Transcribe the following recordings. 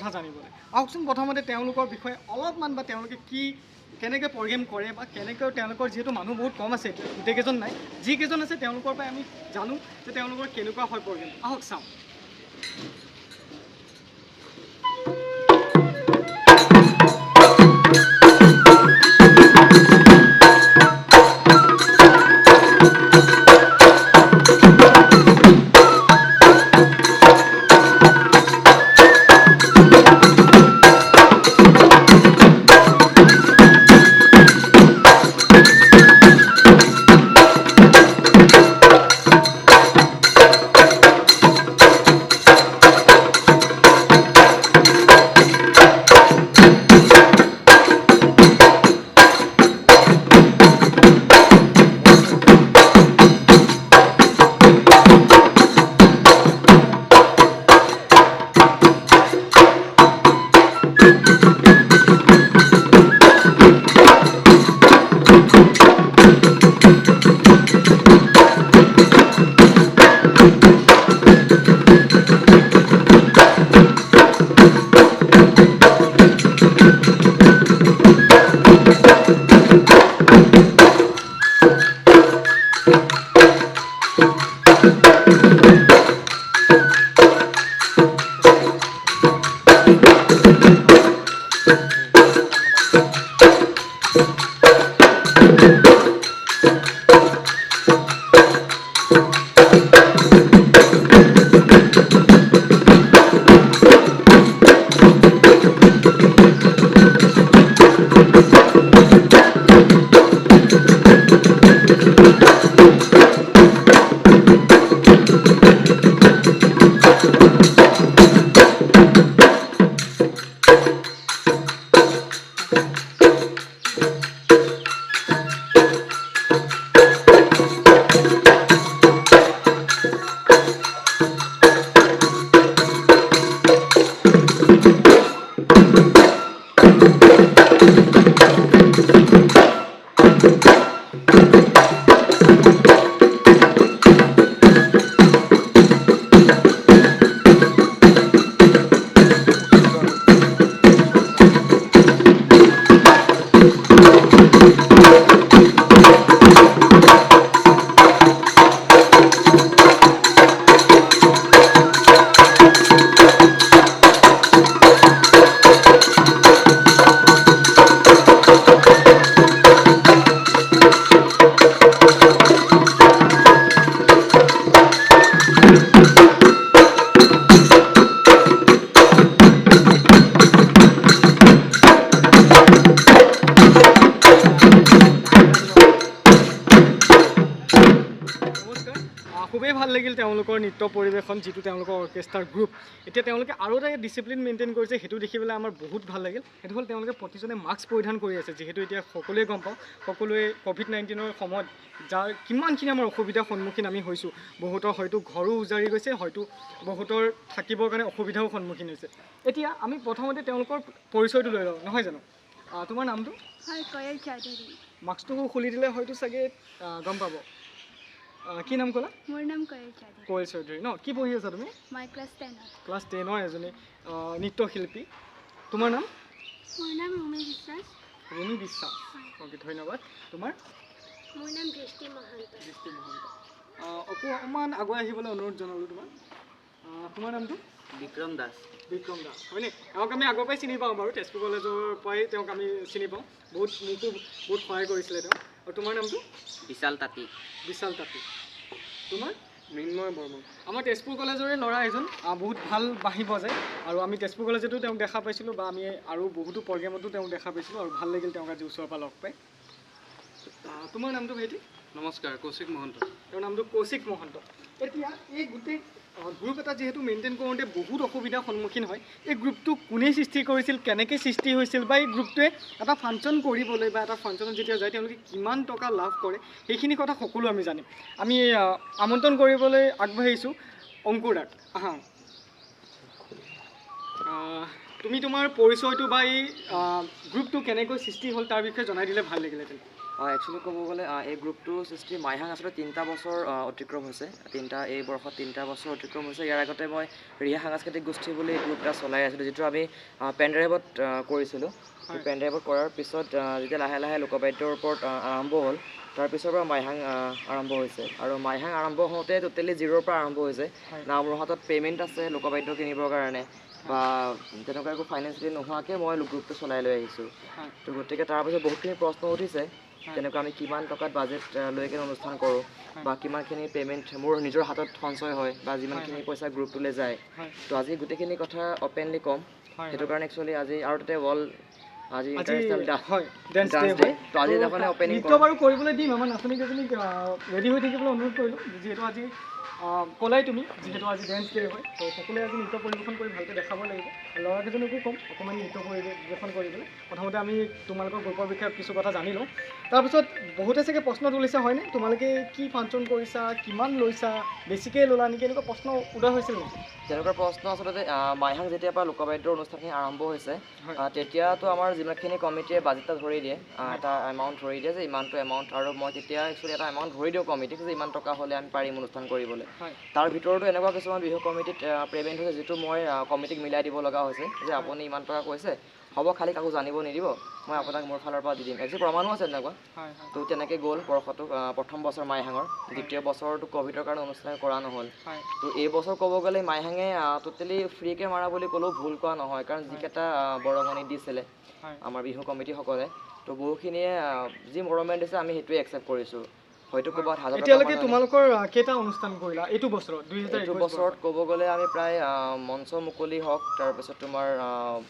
কথা জানিবলৈ আহকচোন প্ৰথমতে তেওঁলোকৰ বিষয়ে অলপমান বা তেওঁলোকে কি কেনেকৈ প্ৰগ্ৰেম কৰে বা কেনেকৈ তেওঁলোকৰ যিহেতু মানুহ বহুত কম আছে এতিয়া গোটেইকেইজন নাই যিকেইজন আছে তেওঁলোকৰ পৰাই আমি জানো যে তেওঁলোকৰ কেনেকুৱা হয় প্ৰগ্ৰেম আহক চাওঁ খুবেই ভাল লাগিল তেওঁলোকৰ নৃত্য পৰিৱেশন যিটো তেওঁলোকৰ অৰ্কেষ্ট্ৰাৰ গ্ৰুপ এতিয়া তেওঁলোকে আৰু এটা ডিচিপ্লিন মেইনটেইন কৰিছে সেইটো দেখি পেলাই আমাৰ বহুত ভাল লাগিল সেইটো হ'ল তেওঁলোকে প্ৰতিজনে মাস্ক পৰিধান কৰি আছে যিহেতু এতিয়া সকলোৱে গম পাওঁ সকলোৱে ক'ভিড-19ৰ সময়ত যাৰ কিমানখিনি আমাৰ অসুবিধাৰ সন্মুখীন আমি হৈছোঁ বহুতৰ হয়তো ঘৰো উজাৰি গৈছে হয়তো বহুতৰ থাকিবৰ কাৰণে অসুবিধাও সন্মুখীন হৈছে এতিয়া আমি প্ৰথমতে তেওঁলোকৰ পৰিচয়টো লৈ লওঁ নহয় জানো তোমাৰ নামটো হয় কয়েল চৌধুৰী মাস্কটো খুলি দিলে হয়তো চাগে গম পাব কি নাম ক'লা মোৰ নাম কয়েল চৌধুৰী কয়েল চৌধুৰী ন কি পঢ়ি আছা তুমি মই ক্লাছ 10 ক্লাছ 10ৰ এজনী নৃত্যশিল্পী তোমাৰ নাম মোৰ নাম ৰুমি বিশ্বাস ৰুমি বিশ্বাস অ'কে ধন্যবাদ তোমাৰ মোৰ নাম দৃষ্টি মহন্ত অকণমান আগুৱাই আহিবলৈ অনুৰোধ জনালোঁ তোমাৰ নামটো বিক্ৰম দাস হয়নে তেওঁক আমি আগৰ পৰাই চিনি পাওঁ বাৰু তেজপুৰ কলেজৰ পৰাই তেওঁক আমি চিনি পাওঁ মোকো বহুত সহায় কৰিছিলে তেওঁ আৰু তোমাৰ নামটো বিশাল তাঁতী তোমাৰ মৃন্ময় বৰ্মন আমাৰ তেজপুৰ কলেজৰে ল'ৰা এজন বহুত ভাল বাঁহী বজায় আৰু আমি তেজপুৰ কলেজতো তেওঁক দেখা পাইছিলোঁ বা আমি আৰু বহুতো প্ৰগ্ৰেমতো তেওঁক দেখা পাইছিলোঁ আৰু ভাল লাগিল তেওঁক আজি ওচৰৰ পৰা লগ পাই তোমাৰ নামটো ভাইটি নমস্কাৰ কৌশিক মহন্ত তেওঁৰ নামটো কৌশিক মহন্ত এতিয়া এই গোটেই গ্ৰুপ এটা যিহেতু মেইনটেইন কৰোঁতে বহুত অসুবিধাৰ সন্মুখীন হয় এই গ্ৰুপটো কোনে সৃষ্টি কৰিছিল কেনেকৈ সৃষ্টি হৈছিল বা এই গ্ৰুপটোৱে এটা ফাংচন কৰিবলৈ বা এটা ফাংচনত যেতিয়া যায় তেওঁলোকে কিমান টকা লাভ কৰে সেইখিনি কথা সকলো আমি জানিম আমি আমন্ত্ৰণ কৰিবলৈ আগবাঢ়িছোঁ অংকুৰদাক আহা তুমি তোমাৰ পৰিচয়টো বা এই গ্ৰুপটো কেনেকৈ সৃষ্টি হ'ল তাৰ বিষয়ে জনাই দিলে ভাল লাগিলেহেঁতেন একচুৱেলি ক'ব গ'লে এই গ্ৰুপটোৰ সৃষ্টি মাইহাং আচলতে 3টা বছৰ অতিক্ৰম হৈছে। এই বৰ্ষত 3টা বছৰ অতিক্ৰম হৈছে। ইয়াৰ আগতে মই ৰিহা সাংস্কৃতিক গোষ্ঠী বুলি গ্ৰুপ এটা চলাই আছিলোঁ, যিটো আমি পেনড্ৰাইভত কৰিছিলোঁ। পেনড্ৰাইভত কৰাৰ পিছত যেতিয়া লাহে লাহে লোকবাদ্যৰ ওপৰত আৰম্ভ হ'ল, তাৰপিছৰ পৰা মাইহাং আৰম্ভ হৈছে। আৰু মাইহাং আৰম্ভ হওঁতে টোটেলি 0ৰ পৰা আৰম্ভ হৈছে না। মোৰ হাতত পে'মেণ্ট আছে লোকবাদ্য কিনিবৰ কাৰণে বা তেনেকুৱা একো ফাইনেন্সিয়েলি নোহোৱাকৈ মই গ্ৰুপটো চলাই লৈ আহিছোঁ। তো গতিকে তাৰপিছত বহুতখিনি প্ৰশ্ন উঠিছে, তেনেকুৱা আমি কিমান টকাত বাজেট লৈ কিনে অনুষ্ঠান কৰোঁ বা কিমানখিনি পে'মেণ্ট মোৰ নিজৰ হাতত সঞ্চয় হয় বা যিমানখিনি পইচা গ্ৰুপটোলৈ যায়। তো আজি গোটেইখিনি কথা অপেনলি ক'ম। সেইটো কাৰণে একচুৱেলি আজি আৰু তাতে আজি ইণ্টাৰনেশ্যনেল ডান্স ডে, তো আজি তাৰমানে অপেনিং নৃত্য বাৰু কৰিবলৈ দিম। আমাৰ নাচনীকেইজনীক ৰেডি হৈ থাকিবলৈ অনুৰোধ কৰিলোঁ, যিহেতু আজি ক'লাই তুমি যিহেতু আজি ডেন্স ডে হয়, তো সকলোৱে আজি নৃত্য পৰিৱেশন কৰি ভালকৈ দেখাব লাগিব। ল'ৰাকেইজনকো ক'ম অকণমান নৃত্য পৰিৱেশন কৰিবলৈ। প্ৰথমতে আমি তোমালোকৰ গ্ৰুপৰ বিষয়ে কিছু কথা জানি লওঁ, তাৰপিছত বহুতে চাগে প্ৰশ্ন তুলিছে হয়নে, তোমালোকে কি ফাংচন কৰিছা, কিমান লৈছা, বেছিকৈ ল'লা নেকি, এনেকুৱা প্ৰশ্ন উদয় হৈছিল নেকি? তেনেকুৱা প্ৰশ্ন আচলতে মাইহাং যেতিয়াৰ পৰা লোকবাদ্যৰ অনুষ্ঠানখিনি আৰম্ভ হৈছে তেতিয়াতো আমাৰ যিমানখিনি কমিটিয়ে বাজেট এটা ধৰি দিয়ে, এটা এমাউণ্ট ধৰি দিয়ে যে ইমানটো এমাউণ্ট, আৰু মই তেতিয়া একচুৱেলি এটা এমাউণ্ট ধৰি দিওঁ কমিটিক যে ইমান টকা হ'লে আমি পাৰিম অনুষ্ঠান কৰিবলৈ। তাৰ ভিতৰতো এনেকুৱা কিছুমান বিহু কমিটিত পে'মেণ্ট হৈছে যিটো মই কমিটিক মিলাই দিব লগা হৈছে যে আপুনি ইমান টকা কৈছে, হ'ব খালি কাকো জানিব নিদিব, মই আপোনাক মোৰ ফালৰ পৰা দি দিম। একচুৱেলি প্ৰমাণো আছে তেনেকুৱা। তো তেনেকৈ গ'ল বৰ্ষটো। প্ৰথম বছৰ মাইহাঙৰ, দ্বিতীয় বছৰটো ক'ভিডৰ কাৰণে অনুষ্ঠান কৰা নহ'ল। তো এই বছৰ ক'ব গ'লে মাইহাঙে টোটেলি ফ্ৰীকৈ মাৰা বুলি ক'লেও ভুল কোৱা নহয়, কাৰণ যিকেইটা বৰঙণি দিছিলে আমাৰ বিহু কমিটিসকলে, তো বহুখিনিয়ে যি মৰমেৰে দিছে আমি সেইটোৱে একচেপ্ট কৰিছোঁ। হয়তো ক'ৰবাত হাজাৰ এতিয়ালৈকে তোমালোকৰ কেইটা অনুষ্ঠান কৰিলা এইটো বছৰত? এইটো বছৰত ক'ব গ'লে আমি প্ৰায় মঞ্চ মুকলি হওক, তাৰপিছত তোমাৰ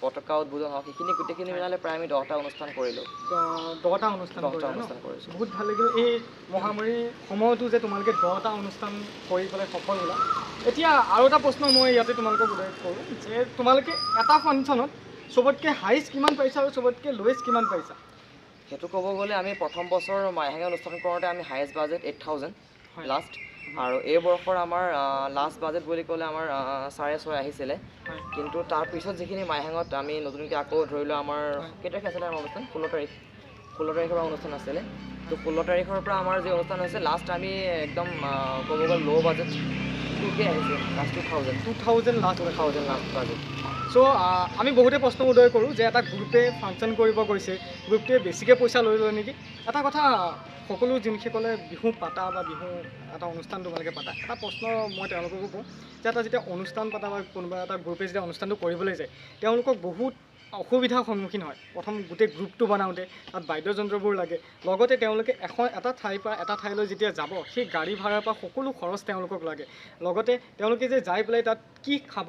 পতাকা উদ্বোধন হওক, সেইখিনি গোটেইখিনি মিলালে প্ৰায় আমি 10টা অনুষ্ঠান কৰিলোঁ। 10টা অনুষ্ঠান কৰিছোঁ। বহুত ভাল লাগিল এই মহামাৰীৰ সময়তো যে তোমালোকে 10টা অনুষ্ঠান কৰি পেলাই সফল হ'লা। এতিয়া আৰু এটা প্ৰশ্ন মই ইয়াতে তোমালোকক উদয় কৰোঁ যে তোমালোকে এটা ফাংচনত চবতকৈ হাইষ্ট কিমান পাইছা আৰু চবতকৈ লৱেষ্ট কিমান পাইছা? সেইটো ক'ব গ'লে আমি প্ৰথম বছৰ মাইহাঙে অনুষ্ঠান কৰোঁতে আমি হায়েষ্ট বাজেট 8,000 লাষ্ট, আৰু এই বৰ্ষৰ আমাৰ লাষ্ট বাজেট বুলি ক'লে আমাৰ 6.5 আহিছিলে। কিন্তু তাৰপিছত যিখিনি মাইহাঙত আমি নতুনকৈ আকৌ ধৰি লোৱা আমাৰ কেই তাৰিখ আছিলে আমাৰ অনুষ্ঠান? 16 তাৰিখৰ পৰা অনুষ্ঠান আছিলে। তো 16 তাৰিখৰ পৰা আমাৰ যি অনুষ্ঠান হৈছে লাষ্ট আমি একদম ক'ব গ'লে ল' বাজেট 2K আহিছে, লাষ্ট 2,000 লাষ্ট বাজেট। চ' আমি বহুতে প্ৰশ্ন উদয় কৰোঁ যে এটা গ্ৰুপে ফাংচন কৰিব গৈছে, গ্ৰুপটোৱে বেছিকৈ পইচা লৈ লয় নেকি? এটা কথা সকলো যোনসকলে বিহু পাতা বা বিহু এটা অনুষ্ঠান তোমালোকে পাতা, এটা প্ৰশ্ন মই তেওঁলোককো কওঁ যে এটা যেতিয়া অনুষ্ঠান পাতা বা কোনোবা এটা গ্ৰুপে যেতিয়া অনুষ্ঠানটো কৰিবলৈ যায়, তেওঁলোকক বহুত অসুবিধাৰ সন্মুখীন হয়। প্ৰথম গোটেই গ্ৰুপটো বনাওঁতে তাত বাদ্যযন্ত্ৰবোৰ লাগে, লগতে তেওঁলোকে এটা ঠাইৰ পৰা এটা ঠাইলৈ যেতিয়া যাব সেই গাড়ী ভাড়াৰ পৰা সকলো খৰচ তেওঁলোকক লাগে। লগতে তেওঁলোকে যে যাই পেলাই তাত কি খাব,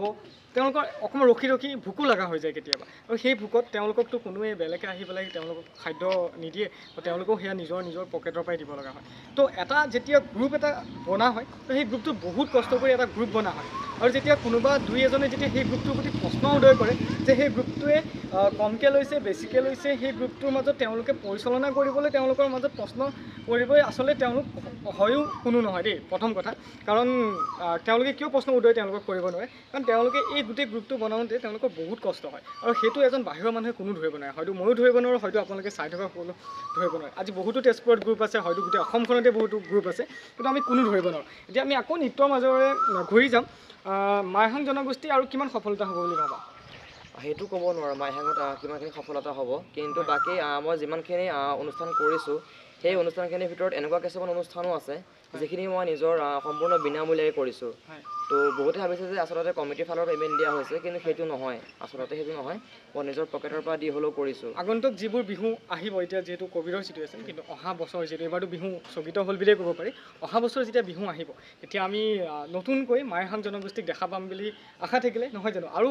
তেওঁলোকৰ অকণমান ৰখি ৰখি ভোকো লগা হৈ যায় কেতিয়াবা, আৰু সেই ভোকত তেওঁলোককতো কোনোৱে বেলেগে আহি পেলাই তেওঁলোকক খাদ্য নিদিয়ে, তেওঁলোকেও সেয়া নিজৰ পকেটৰ পৰাই দিব লগা হয়। তো এটা যেতিয়া গ্ৰুপ এটা বনা হয়, তো সেই গ্ৰুপটো বহুত কষ্ট কৰি এটা গ্ৰুপ বনা হয়, আৰু যেতিয়া কোনোবা দুই এজনে যেতিয়া সেই গ্ৰুপটোৰ প্ৰতি প্ৰশ্ন উদয় কৰে যে সেই গ্ৰুপটোৱে কমকৈ লৈছে বেছিকৈ লৈছে, সেই গ্ৰুপটোৰ মাজত তেওঁলোকে পৰিচালনা কৰিবলৈ তেওঁলোকৰ মাজত প্ৰশ্ন কৰিবই আচলতে তেওঁলোক হয়ো কোনো নহয় দেই, প্ৰথম কথা। কাৰণ তেওঁলোকে কিয় প্ৰশ্ন উদয় তেওঁলোকক কৰিব নোৱাৰে, কাৰণ তেওঁলোকে এই গোটেই গ্ৰুপটো বনাওঁতে তেওঁলোকৰ বহুত কষ্ট হয়, আৰু সেইটো এজন বাহিৰৰ মানুহে কোনো ধৰিব নোৱাৰে। হয়তো ময়ো ধৰিব নোৱাৰোঁ, হয়তো আপোনালোকে চাই থকা সকলো ধৰিব নোৱাৰে। আজি বহুতো তেজপুৰত গ্ৰুপ আছে, হয়তো গোটেই অসমখনতে বহুতো গ্ৰুপ আছে, কিন্তু আমি কোনো ধৰিব নোৱাৰোঁ। এতিয়া আমি আকৌ নৃত্যৰ মাজেৰে ঘূৰি যাম। মাইহাং জনগোষ্ঠী আৰু কিমান সফলতা হ'ব বুলি ভাবা? সেইটো ক'ব নোৱাৰোঁ মাইহাঙত কিমানখিনি সফলতা হ'ব, কিন্তু বাকী মই যিমানখিনি অনুষ্ঠান কৰিছোঁ সেই অনুষ্ঠানখিনিৰ ভিতৰত এনেকুৱা কিছুমান অনুষ্ঠানো আছে যিখিনি মই নিজৰ সম্পূৰ্ণ বিনামূলীয়াকৈ কৰিছোঁ। তো বহুতে ভাবিছে যে আচলতে কমিটিৰ ফালৰ পে'মেণ্ট দিয়া হৈছে, কিন্তু সেইটো নহয়, মই নিজৰ পকেটৰ পৰা দি হ'লেও কৰিছোঁ। আগন্তুক যিবোৰ বিহু আহিব, এতিয়া যিহেতু ক'ভিডৰ চিটুৱেশ্যন, কিন্তু অহা বছৰ যিহেতু এইবাৰতো বিহু স্থগিত হ'ল বুলিয়ে ক'ব পাৰি, অহা বছৰ যেতিয়া বিহু আহিব তেতিয়া আমি নতুনকৈ মাইহাং জনগোষ্ঠীক দেখা পাম বুলি আশা থাকিলে, নহয় জানো? আৰু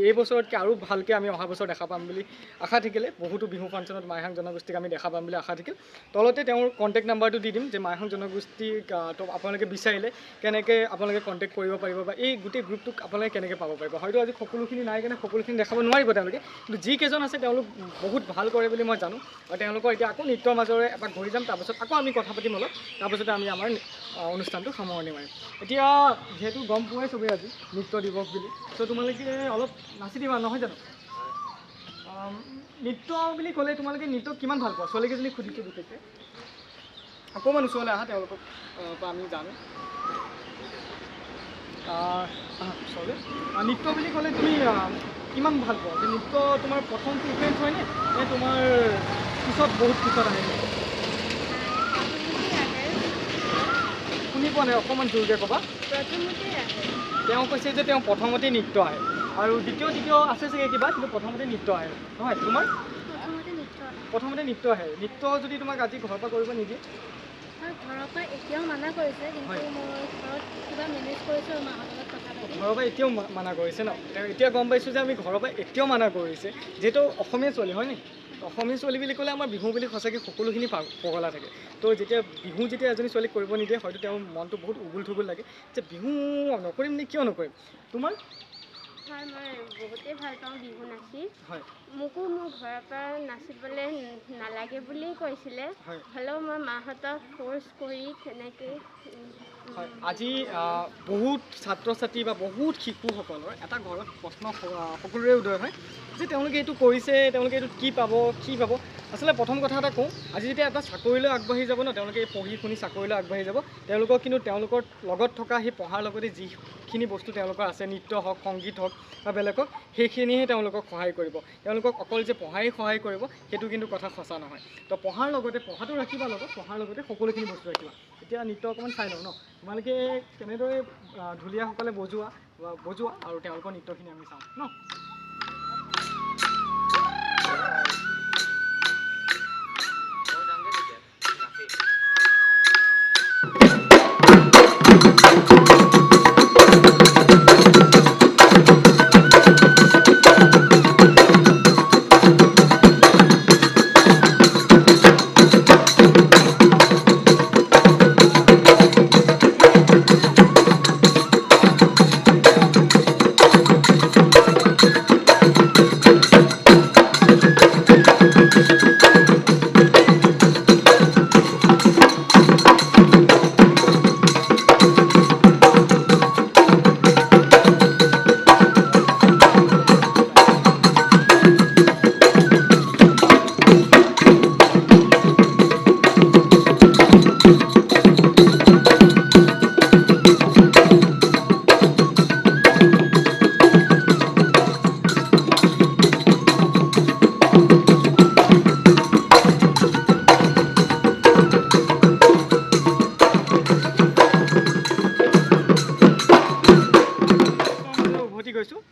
এই বছৰতকৈ আৰু ভালকৈ আমি অহা বছৰ দেখা পাম বুলি আশা থাকিলে, বহুতো বিহু ফাংচনত মাইহাং জনগোষ্ঠীক আমি দেখা পাম বুলি আশা থাকিল। তলতে তেওঁৰ কণ্টেক্ট নাম্বাৰটো দি দিম, যে মাইহাং জনগোষ্ঠীক আপোনালোকে বিচাৰিলে কেনেকৈ আপোনালোকে কণ্টেক্ট কৰিব পাৰিব, বা এই গোটেই গ্ৰুপটোক আপোনালোকে কেনেকৈ পাব পাৰিব। হয়তো আজি সকলোখিনি নাই কাৰণে সকলোখিনি দেখাব নোৱাৰিব তেওঁলোকে, কিন্তু যিকেইজন আছে তেওঁলোক বহুত ভাল কৰে বুলি মই জানো, আৰু তেওঁলোকৰ এতিয়া আকৌ নৃত্যৰ মাজৰে এপাক ঘূৰি যাম, তাৰপিছত আকৌ আমি কথা পাতিম অলপ, তাৰপিছতে আমি আমাৰ অনুষ্ঠানটো সামৰণি মাৰিম। এতিয়া যিহেতু গম পোৱাই চবেই আজি নৃত্য দিৱস বুলি, ত' তোমালোকে অলপ নাচি দিবা, নহয় জানো? নৃত্য বুলি ক'লে তোমালোকে নৃত্য কিমান ভাল পোৱা ছোৱালীকেইজনীক সুধিছোঁ বিশেষকৈ অকণমান ওচৰলৈ আহা তেওঁলোকক পৰা আমি জানো ওচৰলৈ নৃত্য বুলি ক'লে তুমি কিমান ভাল পোৱা যে নৃত্য তোমাৰ প্ৰথম প্ৰিফাৰেঞ্চ হয়নে নে তোমাৰ পিছত বহুত পিছত আহে শুনি পোৱা নাই অকণমান জোৰকৈ ক'বা প্ৰথমতে আহে তেওঁ কৈছে যে তেওঁ প্ৰথমতে নৃত্য আহে আৰু দ্বিতীয় আছে চাগে কিবা কিন্তু প্ৰথমতে নৃত্য আহে নহয় তোমাৰ প্ৰথমতে নৃত্য আহে প্ৰথমতে নৃত্য আহে নৃত্য যদি তোমাক আজি ঘৰৰ পৰা কৰিব নিদিয়ে আৰু ঘৰৰ পৰা এতিয়াও মানা কৰিছে কিন্তু হয়। মই ঘৰত কিবা মেনেজ কৰিছোঁ আৰু মাহঁতৰ লগত কথা পাতি ঘৰৰ পৰা এতিয়াও মানা কৰিছে ন এতিয়া গম পাইছোঁ যে আমি ঘৰৰ পৰা এতিয়াও মানা কৰিছে যিহেতু অসমীয়া ছোৱালী হয় নি অসমীয়া ছোৱালী বুলি ক'লে আমাৰ বিহু বুলি সঁচাকৈ সকলোখিনি পগলা থাকে তো যেতিয়া বিহু যেতিয়া এজনী ছোৱালীক কৰিব নিদিয়ে হয়তো তেওঁৰ মনটো বহুত উগুল থুগুল লাগে যে বিহু নকৰিম নে কিয় নকৰিম তোমাৰ হয় মই বহুতেই ভাল পাওঁ বিহু নাচি হয় মোকো মোৰ ঘৰৰ পৰা নাচিবলৈ নালাগে বুলিয়েই কৈছিলে হয় হ'লেও মই মাহঁতক ফ'ৰ্চ কৰি তেনেকৈ হয় আজি বহুত ছাত্ৰ ছাত্ৰী বা বহুত শিশুসকলৰ এটা ঘৰত প্ৰশ্ন সকলোৰে উদয় হয় যে তেওঁলোকে এইটো কৰিছে তেওঁলোকে এইটোত কি পাব আচলতে প্ৰথম কথা এটা কওঁ আজি যেতিয়া এটা চাকৰিলৈ আগবাঢ়ি যাব ন তেওঁলোকে পঢ়ি শুনি চাকৰিলৈ আগবাঢ়ি যাব তেওঁলোকক কিন্তু তেওঁলোকৰ লগত থকা সেই পঢ়াৰ লগতে যিখিনি বস্তু তেওঁলোকৰ আছে নৃত্য হওক সংগীত হওক বা বেলেগ হওক সেইখিনিহে তেওঁলোকক সহায় কৰিব তেওঁলোকক অকল যে পঢ়াই সহায় কৰিব সেইটো কিন্তু কথা সঁচা নহয় তো পঢ়াৰ লগতে পঢ়াটো ৰাখিবা লগত পঢ়াৰ লগতে সকলোখিনি বস্তু ৰাখিবা এতিয়া নৃত্য অকণমান চাই লওঁ ন তোমালোকে কেনেদৰে ঢুলীয়াসকলে বজোৱা আৰু তেওঁলোকৰ নৃত্যখিনি আমি চাওঁ ন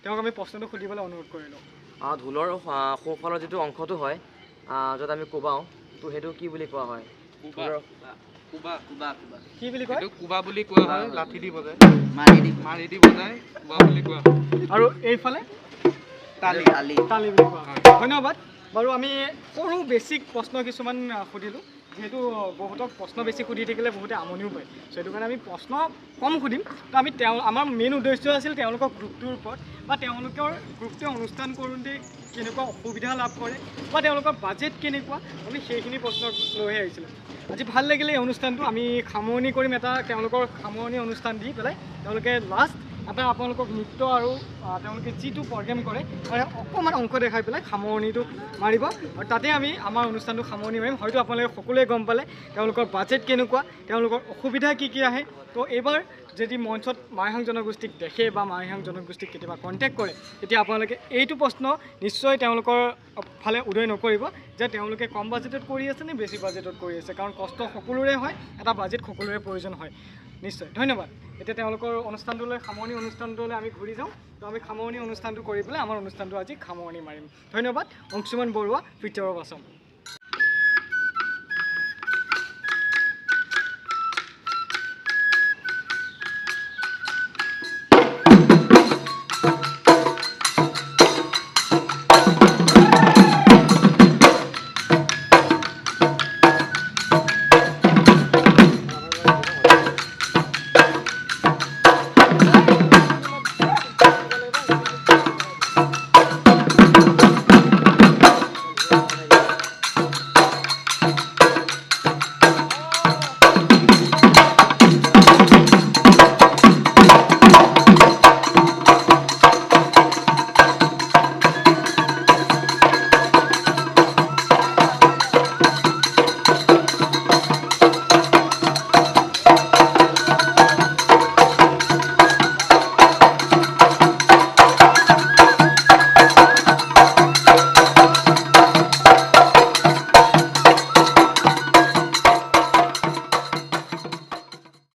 তেওঁক আমি প্ৰশ্নটো সুধিবলৈ অনুৰোধ কৰিলোঁ ঢোলৰ সোঁফালৰ যিটো অংশটো হয় য'ত আমি কোবাওঁ তো সেইটো কি বুলি কোৱা হয় ঢোলৰ কুবা কুবা কুবা কি বুলি কয় কুবা বুলি কোৱা হয় লাঠি দি বজায় মাৰি দি বজায় কুবা বুলি কোৱা হয় আৰু এইফালে তালি তালি তালি বুলি কোৱা হয় ধন্যবাদ বাৰু আমি সৰু বেছিক প্ৰশ্ন কিছুমান সুধিলোঁ যিহেতু বহুতক প্ৰশ্ন বেছি সুধি থাকিলে বহুতে আমনিও পায় চ' সেইটো কাৰণে আমি প্ৰশ্ন কম সুধিম তো আমি আমাৰ মেইন উদ্দেশ্য আছিল তেওঁলোকৰ গ্ৰুপটোৰ ওপৰত বা তেওঁলোকৰ গ্ৰুপটোৱে অনুষ্ঠান কৰোঁতে কেনেকুৱা অসুবিধা লাভ কৰে বা তেওঁলোকৰ বাজেট কেনেকুৱা আমি সেইখিনি প্ৰশ্ন লৈহে আহিছিলোঁ আজি ভাল লাগিলে এই অনুষ্ঠানটো আমি সামৰণি কৰিম এটা তেওঁলোকৰ সামৰণি অনুষ্ঠান দি পেলাই তেওঁলোকে লাষ্ট এটা আপোনালোকক নৃত্য আৰু তেওঁলোকে যিটো প্ৰগ্ৰেম কৰে তাৰে অকণমান অংশ দেখাই পেলাই সামৰণিটো মাৰিব আৰু তাতে আমি আমাৰ অনুষ্ঠানটো সামৰণি মাৰিম হয়তো আপোনালোকে সকলোৱে গম পালে তেওঁলোকৰ বাজেট কেনেকুৱা তেওঁলোকৰ অসুবিধা কি আহে তো এইবাৰ যদি মঞ্চত মাইহাং জনগোষ্ঠীক দেখে বা মাইহাং জনগোষ্ঠীক কেতিয়াবা কণ্টেক্ট কৰে তেতিয়া আপোনালোকে এইটো প্ৰশ্ন নিশ্চয় তেওঁলোকৰ ফালে উদয় নকৰিব যে তেওঁলোকে কম বাজেটত কৰি আছে নে বেছি বাজেটত কৰি আছে কাৰণ কষ্ট সকলোৰে হয় এটা বাজেট সকলোৰে প্ৰয়োজন হয় নিশ্চয় ধন্যবাদ এতিয়া তেওঁলোকৰ অনুষ্ঠানটোলৈ সামৰণি অনুষ্ঠানটোলৈ আমি ঘূৰি যাওঁ তো আমি সামৰণি অনুষ্ঠানটো কৰি পেলাই আমাৰ অনুষ্ঠানটো আজি সামৰণি মাৰিম ধন্যবাদ অংশুমান বৰুৱা ফিউচাৰ অফ আছাম